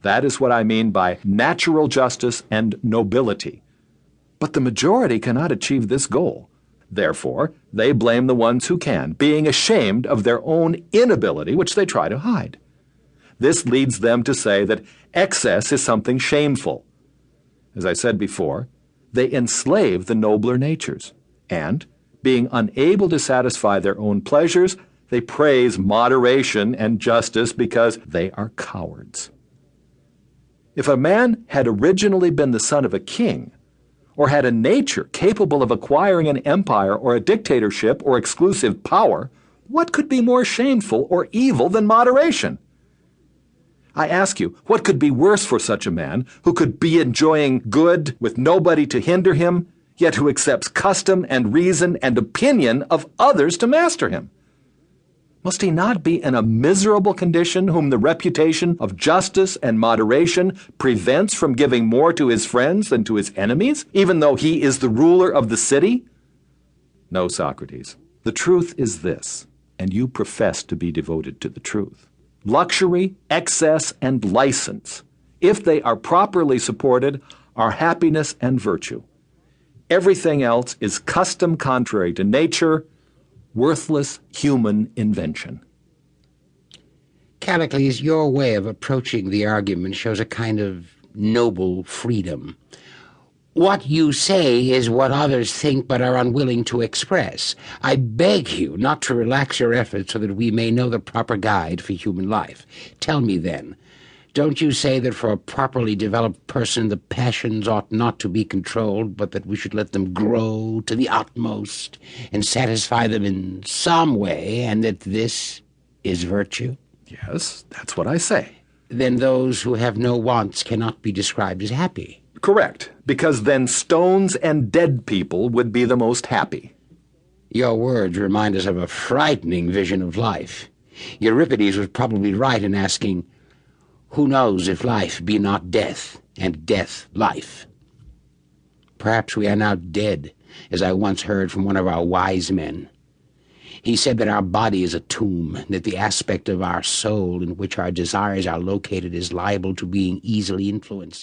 That is what I mean by natural justice and nobility. But the majority cannot achieve this goal. Therefore, they blame the ones who can, being ashamed of their own inability, which they try to hide. This leads them to say that excess is something shameful. As I said before, they enslave the nobler natures, and, being unable to satisfy their own pleasures, they praise moderation and justice because they are cowards. If a man had originally been the son of a king, or had a nature capable of acquiring an empire or a dictatorship or exclusive power, what could be more shameful or evil than moderation? I ask you, what could be worse for such a man who could be enjoying good with nobody to hinder him, yet who accepts custom and reason and opinion of others to master him? Must he not be in a miserable condition whom the reputation of justice and moderation prevents from giving more to his friends than to his enemies, even though he is the ruler of the city? No, Socrates. The truth is this, and you profess to be devoted to the truth. Luxury, excess, and license, if they are properly supported, are happiness and virtue. Everything else is custom contrary to nature, worthless human invention. Callicles, your way of approaching the argument shows a kind of noble freedom. What you say is what others think but are unwilling to express. I beg you not to relax your efforts so that we may know the proper guide for human life. Tell me then, don't you say that for a properly developed person the passions ought not to be controlled, but that we should let them grow to the utmost and satisfy them in some way, and that this is virtue? Yes, that's what I say. Then those who have no wants cannot be described as happy. Correct, because then stones and dead people would be the most happy. Your words remind us of a frightening vision of life. Euripides was probably right in asking, who knows if life be not death, and death life? Perhaps we are now dead, as I once heard from one of our wise men. He said that our body is a tomb, that the aspect of our soul in which our desires are located is liable to being easily influenced.